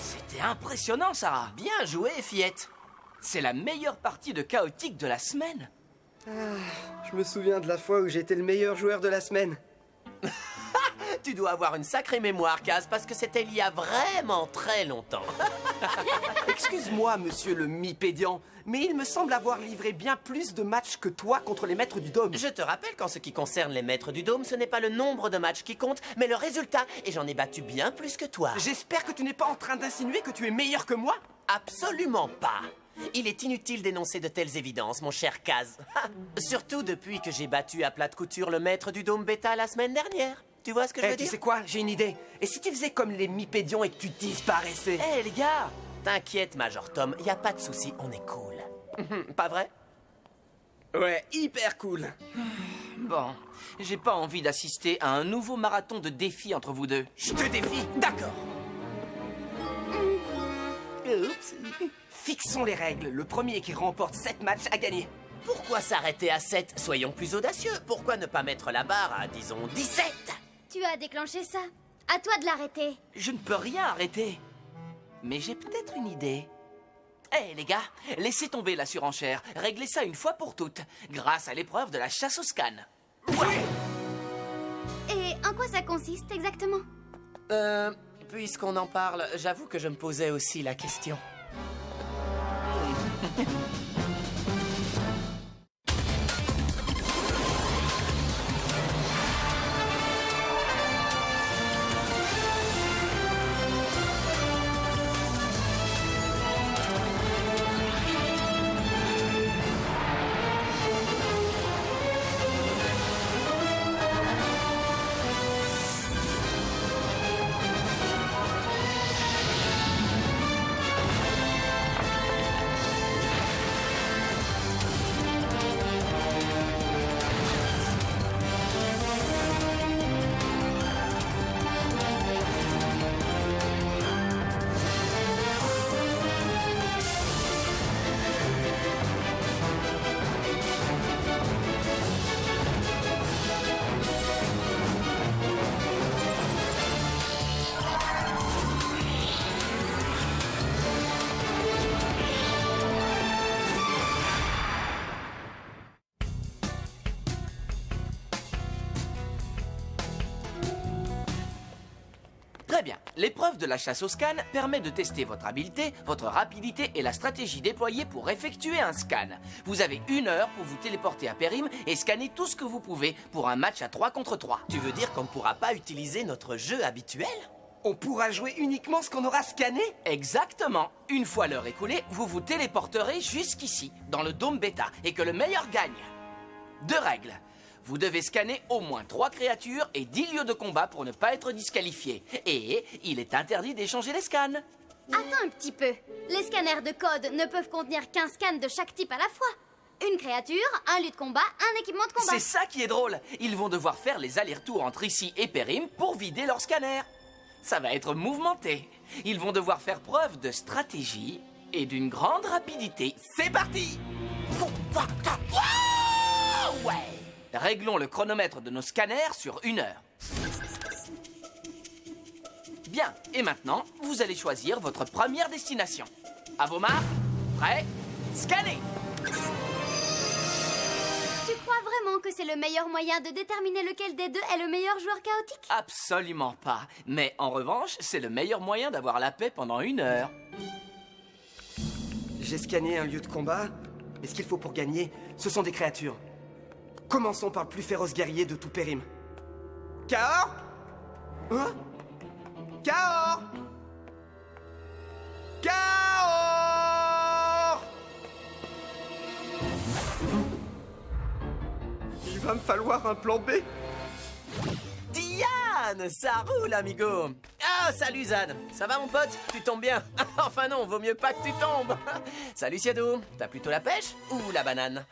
C'était impressionnant, Sarah. Bien joué, fillette. C'est la meilleure partie de chaotique de la semaine. Je me souviens de la fois où j'étais le meilleur joueur de la semaine. Tu dois avoir une sacrée mémoire, Kaz, parce que c'était il y a vraiment très longtemps. Excuse-moi, monsieur le mi-pédiant, mais il me semble avoir livré bien plus de matchs que toi contre les maîtres du dôme. Je te rappelle qu'en ce qui concerne les maîtres du dôme, ce n'est pas le nombre de matchs qui compte, mais le résultat. Et j'en ai battu bien plus que toi. J'espère que tu n'es pas en train d'insinuer que tu es meilleur que moi. Absolument pas. Il est inutile d'énoncer de telles évidences, mon cher Kaz. Surtout depuis que j'ai battu à plate couture le maître du dôme bêta la semaine dernière. Tu vois ce que je veux Tu dire? sais quoi? J'ai une idée. Et si tu faisais comme les mi-pédiants et que tu disparaissais? Les gars, t'inquiète, Major Tom, y a pas de souci, on est cool. Pas vrai? Ouais, hyper cool. Bon, j'ai pas envie d'assister à un nouveau marathon de défis entre vous deux. Je te défie, d'accord. Oups. Fixons les règles. Le premier qui remporte 7 matchs a gagné. Pourquoi s'arrêter à 7? Soyons plus audacieux. Pourquoi ne pas mettre la barre à, disons, 17? Tu as déclenché ça. À toi de l'arrêter. Je ne peux rien arrêter. Mais j'ai peut-être une idée. Les gars, laissez tomber la surenchère. Réglez ça une fois pour toutes, grâce à l'épreuve de la chasse au scan. Et en quoi ça consiste exactement? Puisqu'on en parle, j'avoue que je me posais aussi la question. Très bien. L'épreuve de la chasse au scan permet de tester votre habileté, votre rapidité et la stratégie déployée pour effectuer un scan. Vous avez 1 heure pour vous téléporter à Périm et scanner tout ce que vous pouvez pour un match à 3 contre 3. Tu veux dire qu'on ne pourra pas utiliser notre jeu habituel? On pourra jouer uniquement ce qu'on aura scanné? Exactement. Une fois l'heure écoulée, vous vous téléporterez jusqu'ici, dans le dôme bêta, et que le meilleur gagne. 2 règles. Vous devez scanner au moins 3 créatures et 10 lieux de combat pour ne pas être disqualifié. Et il est interdit d'échanger les scans. Attends un petit peu. Les scanners de code ne peuvent contenir qu'un scan de chaque type à la fois. Une créature, un lieu de combat, un équipement de combat. C'est ça qui est drôle. Ils vont devoir faire les allers-retours entre ici et Périm pour vider leur scanner. Ça va être mouvementé. Ils vont devoir faire preuve de stratégie et d'une grande rapidité. C'est parti! Ouais! Réglons le chronomètre de nos scanners sur 1 heure. Bien, et maintenant, vous allez choisir votre première destination. À vos marques, prêts, scannez! Tu crois vraiment que c'est le meilleur moyen de déterminer lequel des deux est le meilleur joueur chaotique? Absolument pas. Mais en revanche, c'est le meilleur moyen d'avoir la paix pendant 1 heure. J'ai scanné un lieu de combat. Et ce qu'il faut pour gagner, ce sont des créatures. Commençons par le plus féroce guerrier de tout Périm. Kaor? Hein? Kaor? Kaor? Il va me falloir un plan B. Diane, ça roule, amigo. Ah, salut Zad. Ça va, mon pote? Tu tombes bien? Enfin non, vaut mieux pas que tu tombes. Salut Siado. T'as plutôt la pêche ou la banane?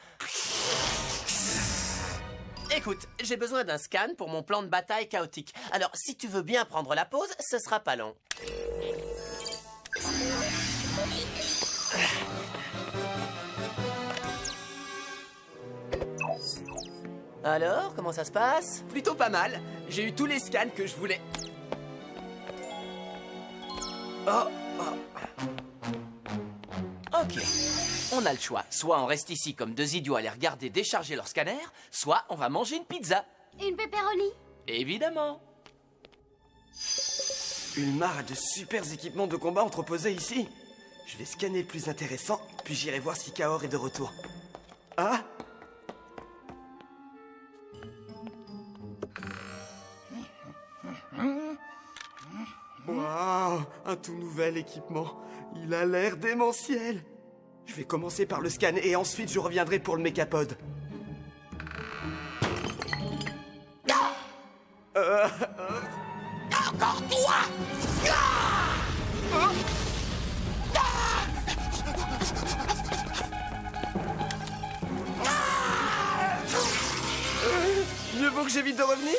Écoute, j'ai besoin d'un scan pour mon plan de bataille chaotique. Alors, si tu veux bien prendre la pause, ce sera pas long. Alors, comment ça se passe? Plutôt pas mal. J'ai eu tous les scans que je voulais. Oh, Ok. On a le choix. Soit on reste ici comme deux idiots à les regarder décharger leur scanner, soit on va manger une pizza. Une pepperoni. Évidemment. Ulmar a de super équipements de combat entreposés ici. Je vais scanner le plus intéressant, puis j'irai voir si Kaor est de retour. Ah! Waouh! Un tout nouvel équipement. Il a l'air démentiel. Je vais commencer par le scan et ensuite je reviendrai pour le mécapode. Encore toi! Mieux vaut que j'évite de revenir?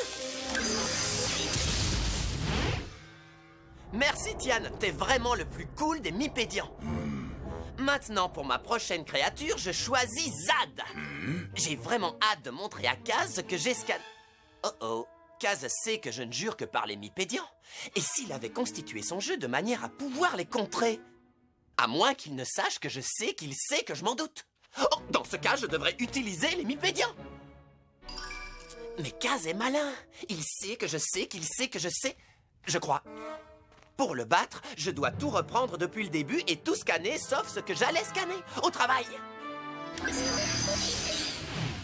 Merci, Tian. T'es vraiment le plus cool des Mipédians. Maintenant, pour ma prochaine créature, je choisis Zad. J'ai vraiment hâte de montrer à Kaz ce que j'ai scanné. Oh oh. Kaz sait que je ne jure que par les Mipédians. Et s'il avait constitué son jeu de manière à pouvoir les contrer? À moins qu'il ne sache que je sais qu'il sait que je m'en doute. Oh, dans ce cas, je devrais utiliser les Mipédians. Mais Kaz est malin. Il sait que je sais qu'il sait que je sais. Je crois. Pour le battre, je dois tout reprendre depuis le début et tout scanner sauf ce que j'allais scanner. Au travail!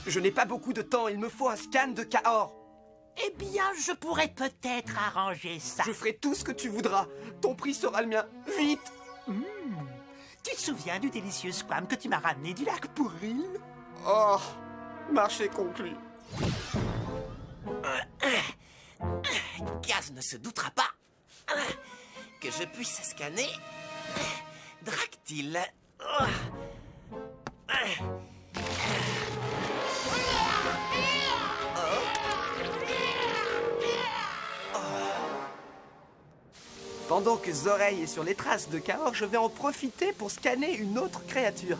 Je n'ai pas beaucoup de temps, il me faut un scan de Kaor. Eh bien, je pourrais peut-être arranger ça. Je ferai tout ce que tu voudras. Ton prix sera le mien. Vite! Tu te souviens du délicieux squam que tu m'as ramené du lac Pourril? Oh, marché conclu. Kaz ne se doutera pas que je puisse scanner Draktyl. Pendant que Zoreille est sur les traces de Kaor, je vais en profiter pour scanner une autre créature.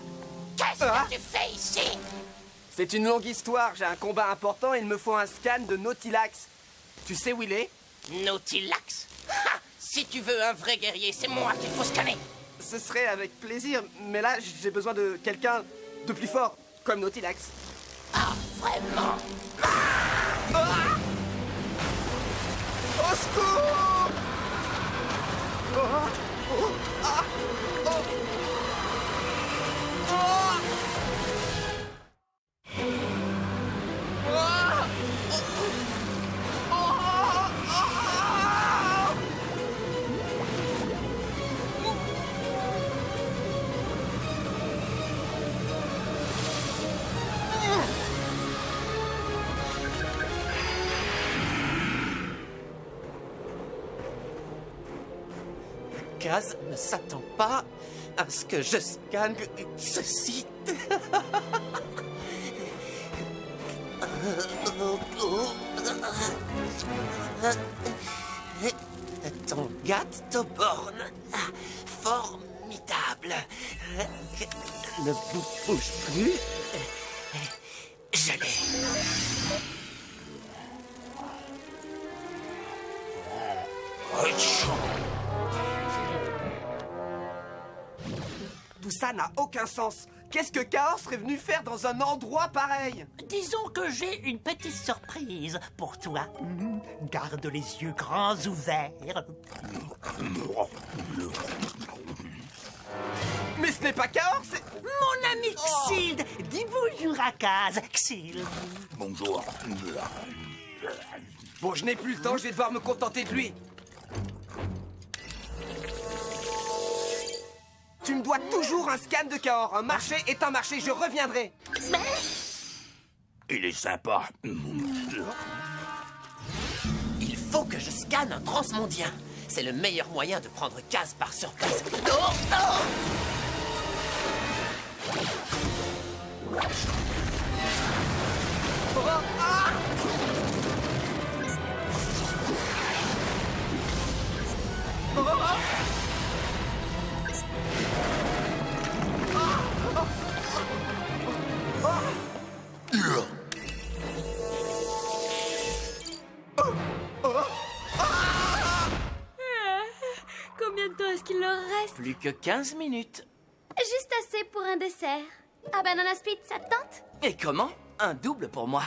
Qu'est-ce Ah. que tu fais ici? C'est une longue histoire, j'ai un combat important et il me faut un scan de Nautilax. Tu sais où il est? Nautilax? Ha! Si tu veux un vrai guerrier, c'est moi qu'il faut scanner. Ce serait avec plaisir, mais là j'ai besoin de quelqu'un de plus fort, comme Nautilax. Ah, vraiment? Au secours! Kaz ne s'attend pas à ce que je scanne ceci. Ton gâte Toborn. Formidable. Ne bouge plus. Je l'ai. Tout ça n'a aucun sens. Qu'est-ce que Kaor serait venu faire dans un endroit pareil? Disons que j'ai une petite surprise pour toi. Garde les yeux grands ouverts. Mais ce n'est pas Kaor, c'est... Mon ami Xild, dis bonjour à Kaz, Xild. Bonjour. Bon, je n'ai plus le temps, je vais devoir me contenter de lui. Tu me dois toujours un scan de Kaor. Un marché est un marché, je reviendrai. Il est sympa. Il faut que je scanne un transmondien. C'est le meilleur moyen de prendre Kaz par surprise. Oh, oh! est-ce qu'il leur reste? Plus que 15 minutes. Juste assez pour un dessert. Un banana split, ça te tente? Et comment? Un double pour moi.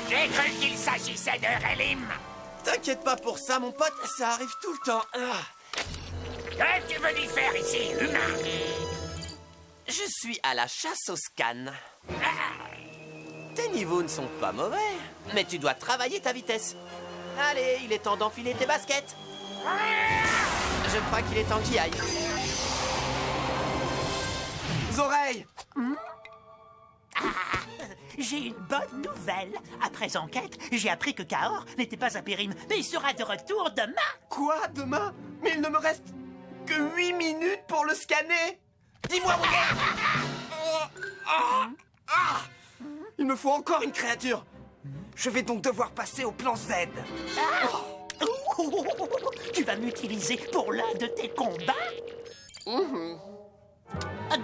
J'ai cru qu'il s'agissait de Relim. T'inquiète pas pour ça, mon pote, ça arrive tout le temps. Que tu veux y faire ici, humain? Je suis à la chasse aux scans. Tes niveaux ne sont pas mauvais, mais tu dois travailler ta vitesse. Allez, il est temps d'enfiler tes baskets. Je crois qu'il est temps que j'y aille. Oreilles! J'ai une bonne nouvelle. Après enquête, j'ai appris que Kaor n'était pas à Périm, mais il sera de retour demain. Quoi, demain? Mais il ne me reste que 8 minutes pour le scanner! Dis-moi, regarde! Il me faut encore une créature! Je vais donc devoir passer au plan Z. Tu vas m'utiliser pour l'un de tes combats?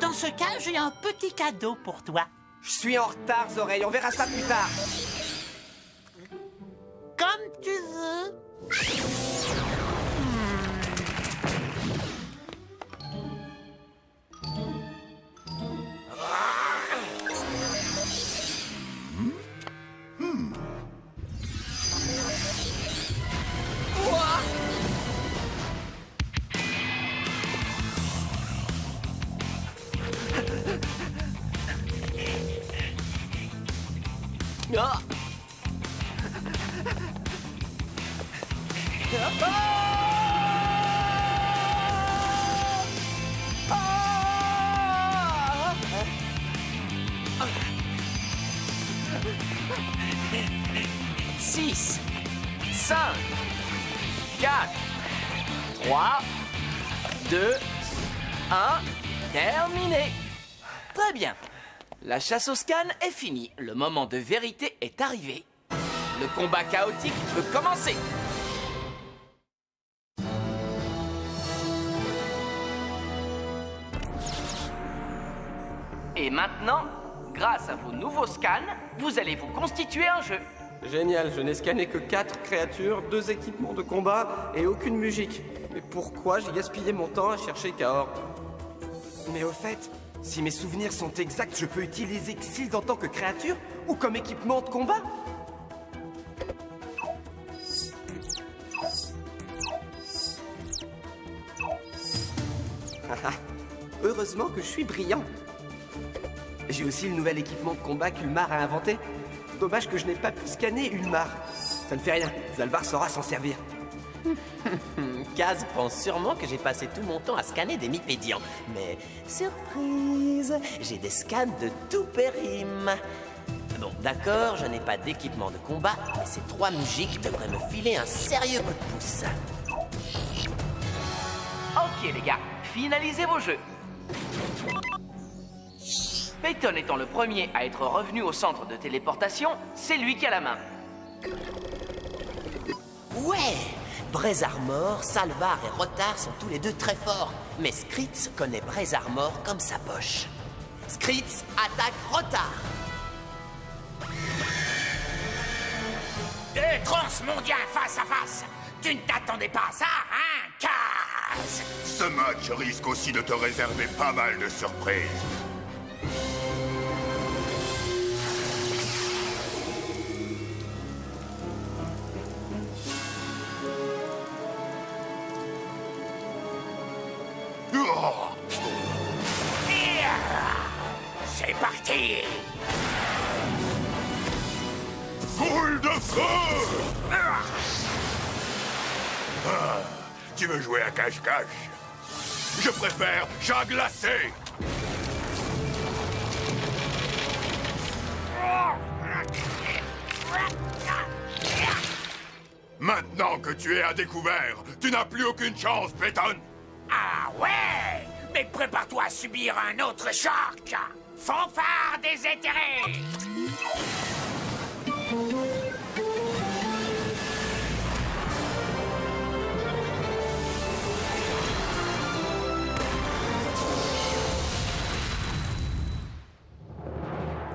Dans ce cas, j'ai un petit cadeau pour toi. Je suis en retard, Oreilles. On verra ça plus tard. Comme tu veux. Ah! Six, 5, 4, 3, 2, 1, terminé. Très bien. La chasse aux scans est finie. Le moment de vérité est arrivé. Le combat chaotique peut commencer. Et maintenant, grâce à vos nouveaux scans, vous allez vous constituer un jeu. Génial, je n'ai scanné que 4 créatures, 2 équipements de combat et aucune musique. Mais pourquoi j'ai gaspillé mon temps à chercher Kaor? Mais au fait, si mes souvenirs sont exacts, je peux utiliser Xyld en tant que créature ou comme équipement de combat? Heureusement que je suis brillant. J'ai aussi le nouvel équipement de combat qu'Ulmar a inventé. Dommage que je n'ai pas pu scanner Ulmar. Ça ne fait rien, Zalvar saura s'en servir. Kaz pense sûrement que j'ai passé tout mon temps à scanner des mipédians. Mais, surprise, j'ai des scans de tout Périm. Bon, d'accord, je n'ai pas d'équipement de combat, mais ces 3 musiques devraient me filer un sérieux coup de pouce. Ok les gars, finalisez vos jeux. Peyton étant le premier à être revenu au centre de téléportation, c'est lui qui a la main. Ouais! Brezarmor, Salvar et Rotar sont tous les deux très forts, mais Skritz connaît Brezarmor comme sa poche. Skritz attaque Rotar! Deux transmondiens face à face. Tu ne t'attendais pas à ça, hein, Kaz? Ce match risque aussi de te réserver pas mal de surprises. Oh, C'est parti. boule de feu! Ah, tu veux jouer à cache-cache? Je préfère chat glacé! Maintenant que tu es à découvert, tu n'as plus aucune chance, Peyton! Ah ouais? Mais prépare-toi à subir un autre choc. Fanfare déséthérée.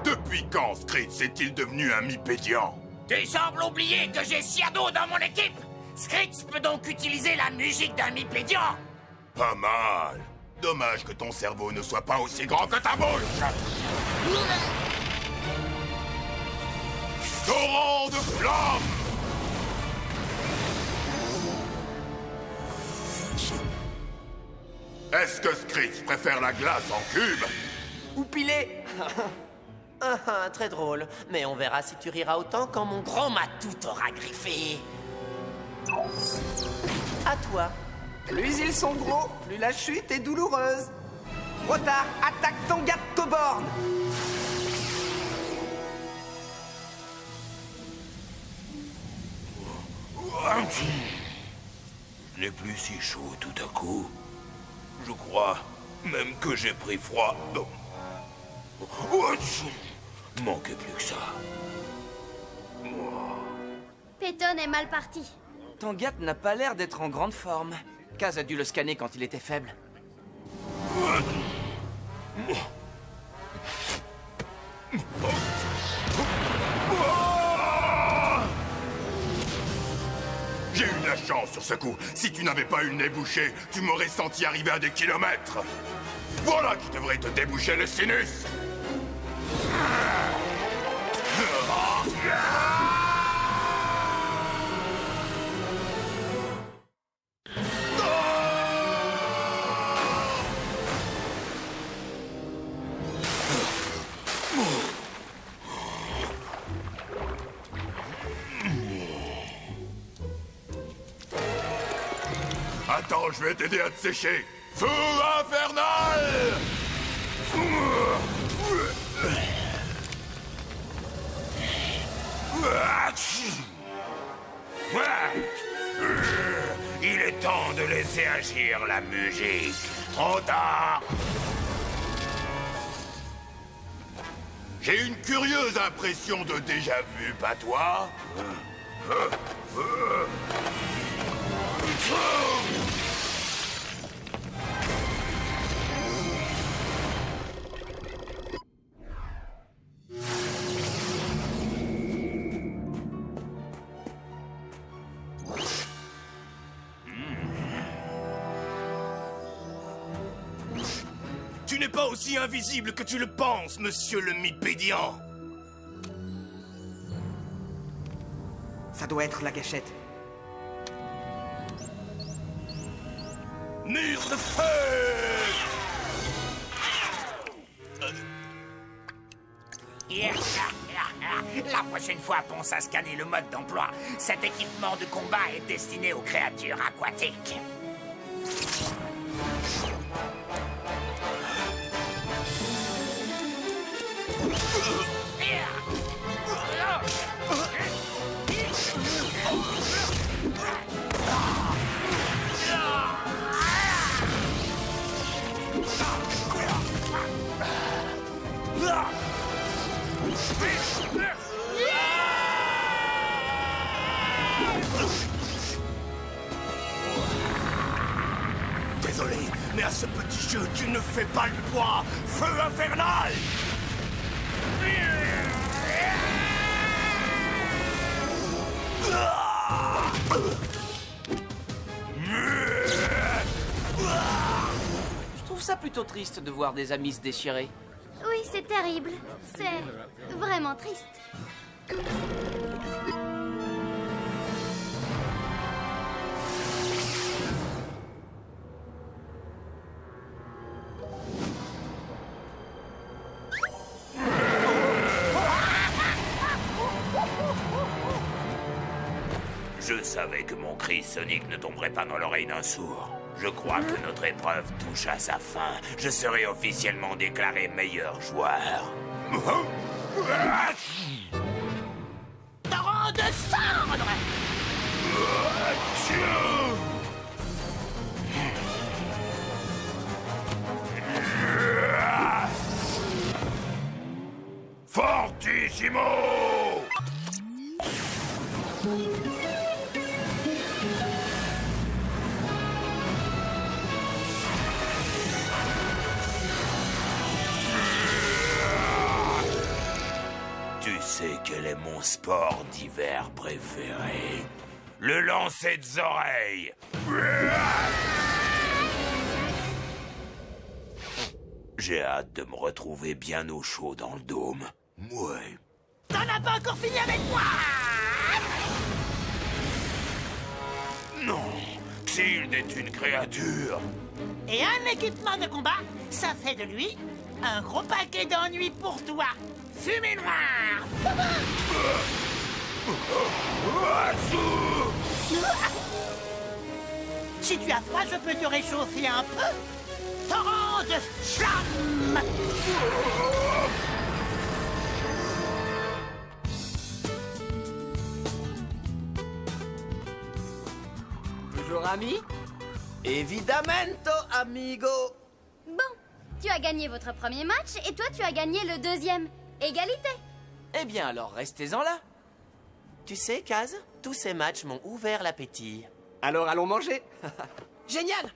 Depuis quand Skritz est-il devenu un mipédian? Tu sembles oublier que j'ai Cyrano dans mon équipe. Skritz peut donc utiliser la musique d'un Mipédian. Pas mal. Dommage que ton cerveau ne soit pas aussi grand que ta bouche. Torrent de flammes. Est-ce que Skritz préfère la glace en cube? Ou pilé. Très drôle. Mais on verra si tu riras autant quand mon grand matou t'aura griffé. À toi. Plus ils sont gros, plus la chute est douloureuse. Retard, attaque ton Gattoborn. Je n'ai plus si chaud tout à coup. Je crois même que j'ai pris froid. Manquait plus que ça. Peyton est mal parti. Tangat n'a pas l'air d'être en grande forme. Kaz a dû le scanner quand il était faible. J'ai eu de la chance sur ce coup. Si tu n'avais pas eu le nez bouché, tu m'aurais senti arriver à des kilomètres. Voilà qui devrait te déboucher le sinus. Attends, je vais t'aider à te sécher. Feu infernal! Il est temps de laisser agir la musique. Trop tard. J'ai une curieuse impression de déjà-vu, pas toi? Tu n'es pas aussi invisible que tu le penses, monsieur le Mipédian. Ça doit être la gâchette. Mur de feu! La prochaine fois, pense à scanner le mode d'emploi. Cet équipement de combat est destiné aux créatures aquatiques. Désolé, mais à ce petit jeu, tu ne fais pas le poids. Feu infernal! Je trouve ça plutôt triste de voir des amis se déchirer. Oui, c'est terrible. C'est vraiment triste. Je savais que mon cri sonique ne tomberait pas dans l'oreille d'un sourd. Je crois que notre épreuve touche à sa fin. Je serai officiellement déclaré meilleur joueur. Torrent de cendres! Fortissimo! Tu sais quel est mon sport d'hiver préféré. Le lancer des oreilles. J'ai hâte de me retrouver bien au chaud dans le dôme. Ouais. T'en as pas encore fini avec moi! Non, Xild est une créature. Et un équipement de combat, ça fait de lui un gros paquet d'ennuis pour toi. Fumée noire! Si tu as froid, je peux te réchauffer un peu. Torrent de flamme! Toujours amis? Évidemment, amigo. Bon, tu as gagné votre premier match et toi tu as gagné le deuxième. Égalité. Eh bien alors, restez-en là. Tu sais, Kaz, tous ces matchs m'ont ouvert l'appétit. Alors allons manger. Génial!